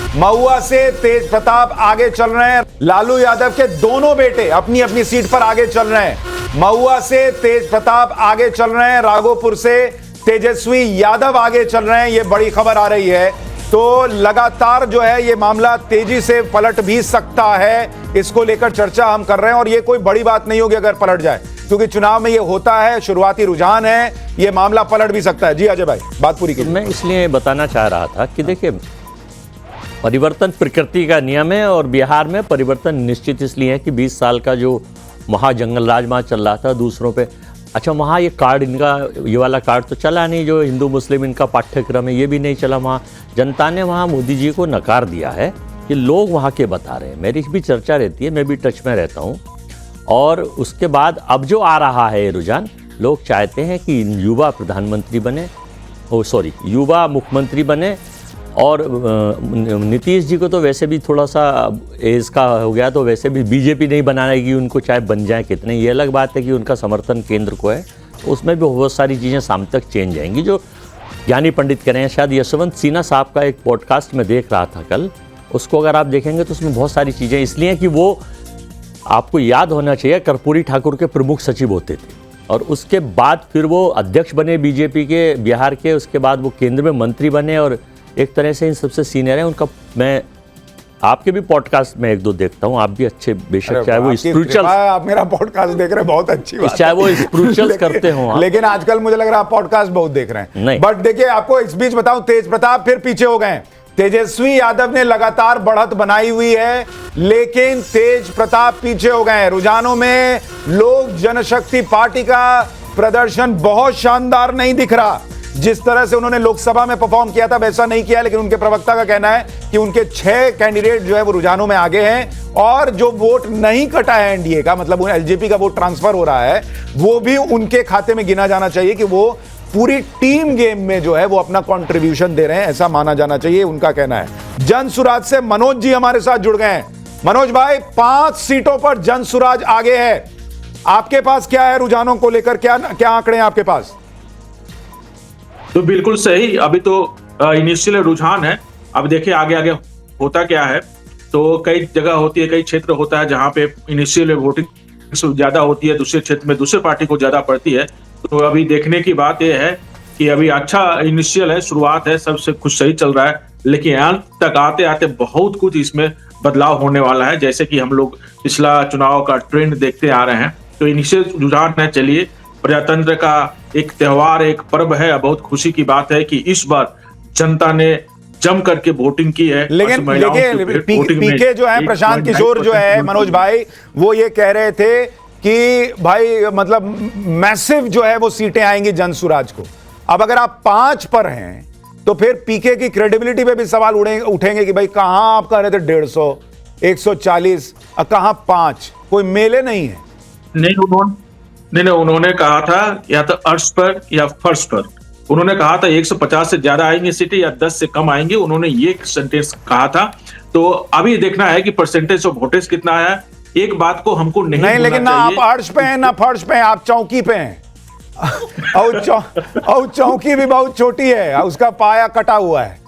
महुआ से तेज प्रताप आगे चल रहे हैं। लालू यादव के दोनों बेटे अपनी अपनी सीट पर आगे चल रहे हैं। महुआ से तेज प्रताप आगे चल रहे हैं, राघोपुर से तेजस्वी यादव आगे चल रहे हैं। ये बड़ी खबर आ रही है। तो लगातार जो है ये मामला तेजी से पलट भी सकता है, इसको लेकर चर्चा हम कर रहे हैं। और ये कोई बड़ी बात नहीं होगी अगर पलट जाए, क्योंकि चुनाव में ये होता है, शुरुआती रुझान है, ये मामला पलट भी सकता है। जी अजय भाई, बात पूरी कीजिए। मैं इसलिए बताना चाह रहा था कि देखिए, परिवर्तन प्रकृति का नियम है और बिहार में परिवर्तन निश्चित इसलिए है कि 20 साल का जो महाजंगल राज वहाँ चल रहा था दूसरों पे, अच्छा वहाँ ये कार्ड इनका, ये वाला कार्ड तो चला नहीं, जो हिंदू मुस्लिम इनका पाठ्यक्रम है ये भी नहीं चला। वहाँ जनता ने वहाँ मोदी जी को नकार दिया है कि लोग वहाँ के बता रहे हैं। मेरी भी चर्चा रहती है, मैं भी टच में रहता हूँ। और उसके बाद अब जो आ रहा है रुझान, लोग चाहते हैं कि युवा प्रधानमंत्री बने, युवा मुख्यमंत्री बने। और नीतीश जी को तो वैसे भी थोड़ा सा एज का हो गया, तो वैसे भी बीजेपी नहीं बनाएगी उनको, चाहे बन जाए कितने। ये अलग बात है कि उनका समर्थन केंद्र को है, उसमें भी बहुत सारी चीज़ें शाम तक चेंज जाएंगी जो ज्ञानी पंडित कह रहे हैं। शायद यशवंत सिन्हा साहब का एक पॉडकास्ट में देख रहा था कल, उसको अगर आप देखेंगे तो उसमें बहुत सारी चीज़ें इसलिए कि वो, आपको याद होना चाहिए, कर्पूरी ठाकुर के प्रमुख सचिव होते थे और उसके बाद फिर वो अध्यक्ष बने बीजेपी के बिहार के, उसके बाद वो केंद्र में मंत्री बने और एक तरह से इन सबसे सीनियर है। उनका मैं आपके भी पॉडकास्ट में एक दो देखता हूँ, आप भी अच्छे, बेशक चाहे वो स्पिरिचुअल, आप मेरा पॉडकास्ट देख रहे हैं, बहुत अच्छी बात है, चाहे वो स्पिरिचुअल करते हो। लेकिन आजकल मुझे लग रहा है आप पॉडकास्ट बहुत देख रहे हैं। नहीं, बट देखिए, आपको इस बीच बताऊं, तेज प्रताप फिर पीछे हो गए। तेजस्वी यादव ने लगातार बढ़त बनाई हुई है, लेकिन तेज प्रताप पीछे हो गए। रुझानों में लोक जनशक्ति पार्टी का प्रदर्शन बहुत शानदार नहीं दिख रहा। जिस तरह से उन्होंने लोकसभा में परफॉर्म किया था वैसा नहीं किया, लेकिन उनके प्रवक्ता का कहना है कि उनके 6 कैंडिडेट जो है वो रुझानों में आगे हैं। और जो वोट नहीं कटा है एनडीए का, मतलब एलजेपी का वोट ट्रांसफर हो रहा है, वो भी उनके खाते में गिना जाना चाहिए कि वो पूरी टीम गेम में जो है वो अपना कंट्रीब्यूशन दे रहे हैं, ऐसा माना जाना चाहिए, उनका कहना है। जनसुराज से मनोज जी हमारे साथ जुड़ गए हैं। मनोज भाई, 5 सीटों पर जनसुराज आगे है, आपके पास क्या है रुझानों को लेकर, क्या आंकड़े हैं आपके पास? तो बिल्कुल सही, अभी तो इनिशियल रुझान है। अब देखिए आगे आगे होता क्या है। तो कई जगह होती है, कई क्षेत्र होता है जहां पे इनिशियल वोटिंग ज्यादा होती है, दूसरे क्षेत्र में दूसरे पार्टी को ज्यादा पड़ती है। तो अभी देखने की बात यह है कि अभी अच्छा इनिशियल है, शुरुआत है, सबसे कुछ सही चल रहा है, लेकिन अंत तक आते आते बहुत कुछ इसमें बदलाव होने वाला है, जैसे कि हम लोग पिछला चुनाव का ट्रेंड देखते आ रहे हैं। तो इनिशियल रुझान है। चलिए, प्रजातंत्र का एक त्योहार, एक पर्व है, बहुत खुशी की बात है कि इस बार जनता ने जम करके वोटिंग की है। लेकिन पीके जो है, प्रशांत किशोर जो है, मनोज भाई, वो ये कह रहे थे कि भाई मतलब मैसिव जो है वो सीटें आएंगी जनसुराज को। अब अगर आप 5 पर हैं तो फिर पीके की क्रेडिबिलिटी पे भी सवाल उठेंगे कि भाई कहां आप कह रहे थे 150, 140, कहां 5, कोई मेले नहीं है। नहीं, उन्होंने कहा था या तो अर्श पर या फर्श पर। उन्होंने कहा था 150 से ज्यादा आएंगे सीटें या 10 से कम आएंगे, उन्होंने ये सेंटेंस कहा था। तो अभी देखना है कि परसेंटेज ऑफ वोटेज कितना आया। एक बात को हमको नहीं लेकिन ना आप अर्श पे हैं ना फर्श पे हैं, आप चौकी पे हैं। और चौकी भी बहुत छोटी है, उसका पाया कटा हुआ है।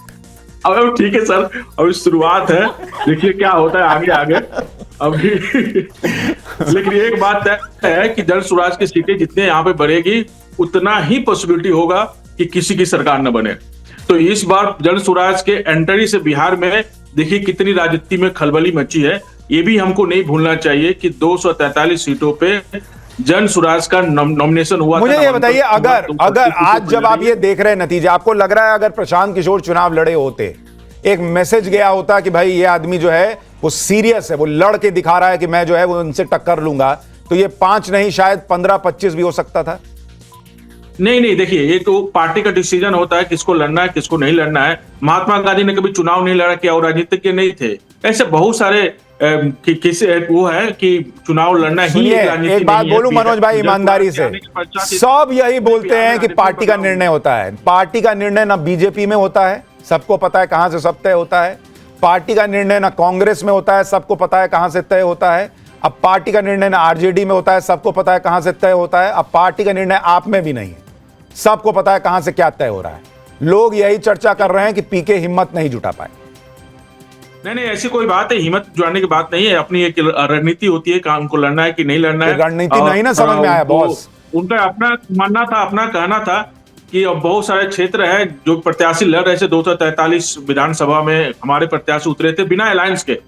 अब ठीक है सर, अभी शुरुआत है, देखिए क्या होता है आगे आगे अभी। लेकिन एक बात है कि जनसुराज की सीटें जितने यहाँ पे बढ़ेगी, उतना ही पॉसिबिलिटी होगा कि किसी की सरकार न बने। तो इस बार जनसुराज के एंट्री से बिहार में देखिए कितनी राजनीति में खलबली मची है। ये भी हमको नहीं भूलना चाहिए कि 243 सीटों पे जनसुराज का नॉमिनेशन हुआ। मुझे ये बताइए, अगर आज जब आप ये देख रहे हैं नतीजे, आपको लग रहा है अगर प्रशांत किशोर चुनाव लड़े होते, एक मैसेज गया होता कि भाई ये आदमी जो है वो सीरियस है, वो लड़ के दिखा रहा है कि मैं जो है वो उनसे टक्कर लूंगा, तो ये 5 नहीं शायद 15-25 भी हो सकता था? नहीं, देखिए ये तो पार्टी का डिसीजन होता है किसको लड़ना है किसको नहीं लड़ना है। महात्मा गांधी ने कभी चुनाव नहीं लड़ा, क्या वो राजनीतिज्ञ नहीं थे? ऐसे बहुत सारे वो है कि चुनाव लड़ना ही राजनीति। एक बात बोलूं मनोज भाई, ईमानदारी से, सब यही बोलते हैं कि पार्टी का निर्णय होता है। पार्टी का निर्णय ना बीजेपी में होता है, सबको पता है कहां से सब तय होता है। पार्टी का निर्णय ना कांग्रेस में होता है, सबको पता है कहां से तय होता है। अब पार्टी का निर्णय ना आरजेडी में होता है, सबको पता है कहां से तय होता है। अब पार्टी का निर्णय आप में भी नहीं है, सबको पता है कहां से क्या तय हो रहा है। लोग यही चर्चा कर रहे हैं कि पीके हिम्मत नहीं जुटा पाए। नहीं, ऐसी कोई बात है, हिम्मत जुटाने की बात नहीं है। अपनी एक रणनीति होती है, काम को लड़ना है कि नहीं लड़ना है। रणनीति नहीं ना समझ में आया बॉस। उनका अपना मानना था, अपना कहना था कि अब बहुत सारे क्षेत्र हैं जो प्रत्याशी लड़ रहे थे। 243 विधानसभा में हमारे प्रत्याशी उतरे थे बिना अलायंस के।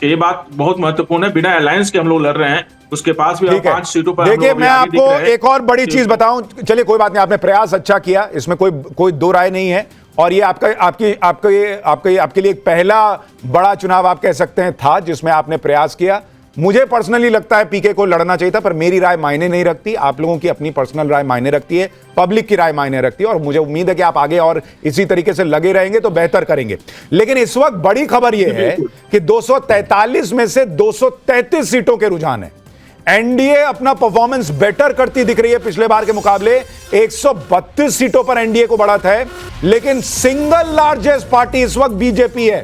ये बात बहुत महत्वपूर्ण है, बिना अलायंस के हम लोग लड़ रहे हैं। उसके पास भी 5 सीटों पर देखिए, मैं आपको एक और बड़ी चीज बताऊं। चलिए कोई बात नहीं, आपने प्रयास अच्छा किया, इसमें कोई दो राय नहीं है। और ये आपके लिए एक पहला बड़ा चुनाव आप कह सकते हैं था जिसमें आपने प्रयास किया। मुझे पर्सनली लगता है पीके को लड़ना चाहिए था, पर मेरी राय मायने नहीं रखती। आप लोगों की अपनी पर्सनल राय मायने रखती है, पब्लिक की राय मायने रखती है। और मुझे उम्मीद है कि आप आगे और इसी तरीके से लगे रहेंगे तो बेहतर करेंगे। लेकिन इस वक्त बड़ी खबर यह है कि 243 में से 233 सीटों के रुझान है। एनडीए अपना परफॉर्मेंस बेटर करती दिख रही है पिछले बार के मुकाबले। 132 सीटों पर एनडीए को बढ़त है, लेकिन सिंगल लार्जेस्ट पार्टी इस वक्त बीजेपी है।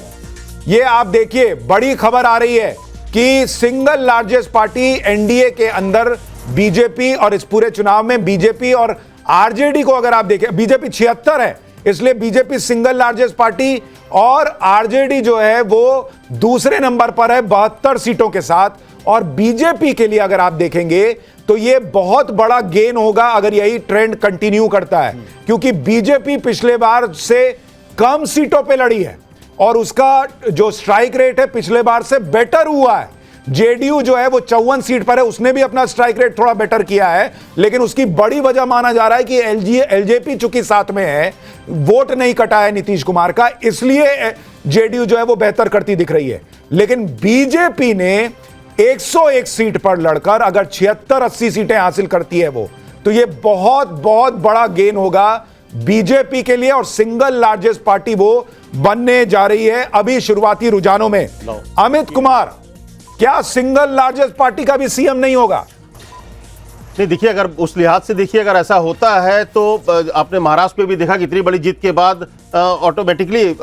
यह आप देखिए, बड़ी खबर आ रही है कि सिंगल लार्जेस्ट पार्टी एनडीए के अंदर बीजेपी, और इस पूरे चुनाव में बीजेपी और आरजेडी को अगर आप देखें, बीजेपी 76 है, इसलिए बीजेपी सिंगल लार्जेस्ट पार्टी, और आरजेडी जो है वो दूसरे नंबर पर है 72 सीटों के साथ। और बीजेपी के लिए अगर आप देखेंगे तो यह बहुत बड़ा गेन होगा अगर यही ट्रेंड कंटिन्यू करता है, क्योंकि बीजेपी पिछले बार से कम सीटों पे लड़ी है और उसका जो स्ट्राइक रेट है पिछले बार से बेटर हुआ है। जेडीयू जो है वो 54 सीट पर है, उसने भी अपना स्ट्राइक रेट थोड़ा बेटर किया है, लेकिन उसकी बड़ी वजह माना जा रहा है कि एलजेपी चूंकि साथ में है, वोट नहीं कटा है नीतीश कुमार का, इसलिए जेडीयू जो है वो बेहतर करती दिख रही है। लेकिन बीजेपी ने 101 सीट पर लड़कर अगर 76-80 सीटें हासिल करती है वो, तो ये बहुत बहुत बड़ा गेन होगा बीजेपी के लिए, और सिंगल लार्जेस्ट पार्टी वो बनने जा रही है अभी शुरुआती रुझानों में। अमित कुमार, क्या सिंगल लार्जेस्ट पार्टी का भी सीएम नहीं होगा? नहीं, देखिए, अगर उस लिहाज से देखिए, अगर ऐसा होता है तो आपने महाराष्ट्र में भी देखा कि इतनी बड़ी जीत के बाद ऑटोमेटिकली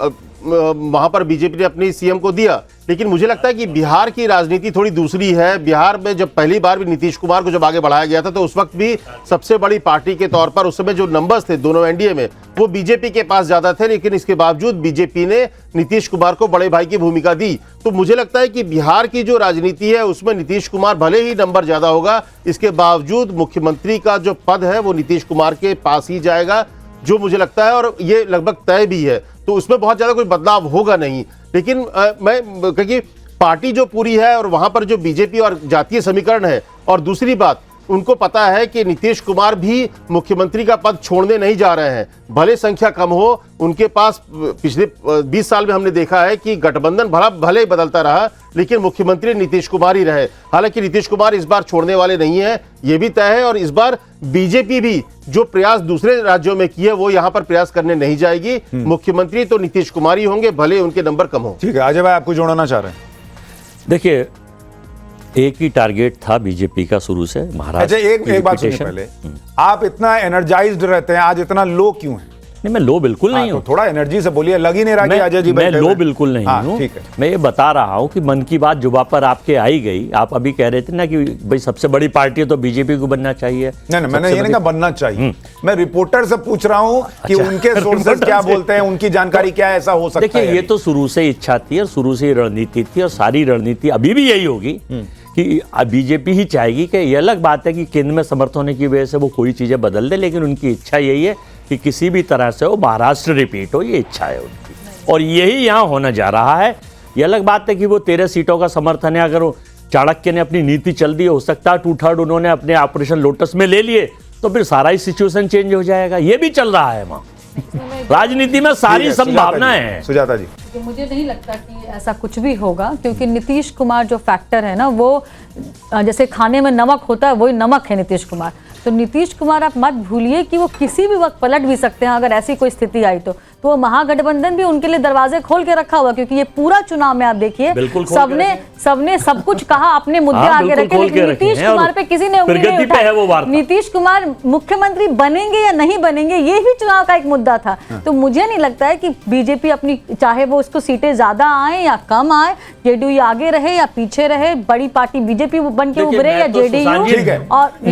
वहां पर बीजेपी ने अपनी सीएम को दिया। लेकिन मुझे लगता है कि बिहार की राजनीति थोड़ी दूसरी है। बिहार में जब पहली बार भी नीतीश कुमार को जब आगे बढ़ाया गया था तो उस वक्त भी सबसे बड़ी पार्टी के तौर पर उस समय जो नंबर्स थे दोनों एनडीए में वो बीजेपी के पास ज्यादा थे, लेकिन इसके बावजूद बीजेपी ने नीतीश कुमार को बड़े भाई की भूमिका दी। तो मुझे लगता है कि बिहार की जो राजनीति है उसमें नीतीश कुमार भले ही नंबर ज्यादा होगा, इसके बावजूद मुख्यमंत्री का जो पद है वो नीतीश कुमार के पास ही जाएगा, जो मुझे लगता है, और ये लगभग तय भी है। तो उसमें बहुत ज्यादा कोई बदलाव होगा नहीं। लेकिन क्योंकि पार्टी जो पूरी है और वहां पर जो बीजेपी और जातीय समीकरण है, और दूसरी बात उनको पता है कि नीतीश कुमार भी मुख्यमंत्री का पद छोड़ने नहीं जा रहे हैं, भले संख्या कम हो। उनके पास पिछले 20 साल में हमने देखा है कि गठबंधन भले ही बदलता रहा, लेकिन मुख्यमंत्री नीतीश कुमार ही रहे। हालांकि नीतीश कुमार इस बार छोड़ने वाले नहीं है, ये भी तय है। और इस बार बीजेपी भी जो प्रयास दूसरे राज्यों में किए वो यहां पर प्रयास करने नहीं जाएगी। मुख्यमंत्री तो नीतीश कुमार ही होंगे, भले उनके नंबर कम हो। ठीक है, अजय भाई आपको जोड़ना चाह रहे हैं? देखिए, एक ही टारगेट था बीजेपी का शुरू से, महाराष्ट्र। अच्छा, एक बात सुनिए पहले, आप इतना एनर्जाइज्ड रहते हैं, आज इतना लो क्यों है? नहीं, मैं लो बिल्कुल नहीं हूं। तो थोड़ा एनर्जी से बोलिए, लग ही नहीं रहा कि अजय जी मैं लो बिल्कुल नहीं हूं। ठीक है, मैं ये बता रहा हूं कि मन की बात जुबा पर आपके आई गई। आप अभी कह रहे थे ना कि भाई सबसे बड़ी पार्टी है तो बीजेपी को बनना चाहिए। नहीं, मैंने ये नहीं कहा बनना चाहिए, मैं रिपोर्टर से पूछ रहा हूं कि उनके सोर्सेज क्या बोलते हैं, उनकी जानकारी क्या है, ऐसा हो सकता है। देखिए, ये तो शुरू से इच्छा थी और शुरू से रणनीति थी, और सारी रणनीति अभी भी यही होगी कि बीजेपी ही चाहेगी। कि ये अलग बात है कि केंद्र में समर्थ होने की वजह से वो कोई चीजें बदल दे, लेकिन उनकी इच्छा यही है कि किसी भी तरह से वो महाराष्ट्र रिपीट हो, ये इच्छा है उनकी, और यही यहाँ होने जा रहा है। ये अलग बात है कि वो 13 सीटों का समर्थन है। अगर वो चाणक्य ने अपनी नीति चल दी, हो सकता है 2/3 उन्होंने अपने ऑपरेशन लोटस में ले लिए, तो फिर सारा ही सिचुएशन चेंज हो जाएगा। ये भी चल रहा है वहाँ राजनीति में, सारी संभावनाएं हैं। सुजाता जी, मुझे नहीं लगता कि ऐसा कुछ भी होगा, क्योंकि नीतीश कुमार जो फैक्टर है ना, वो जैसे खाने में नमक होता है वही नमक है नीतीश कुमार। तो नीतीश कुमार आप मत भूलिए कि वो किसी भी वक्त पलट भी सकते हैं अगर ऐसी कोई स्थिति आई तो वो महागठबंधन भी उनके लिए दरवाजे खोल के रखा हुआ, क्योंकि ये पूरा चुनाव में आप देखिए सबने सब कुछ कहा, अपने मुद्दे आगे रखे, लेकिन नीतीश कुमार पे किसी ने उंगली नहीं उठाई। नीतीश कुमार मुख्यमंत्री बनेंगे या नहीं बनेंगे, ये भी चुनाव का एक मुद्दा था। तो मुझे नहीं लगता है कि बीजेपी अपनी, चाहे वो उसको सीटें ज्यादा आए या कम आए, जेडीयू आगे रहे या पीछे रहे, बड़ी पार्टी बीजेपी बन के उभरे या जेडीयू, और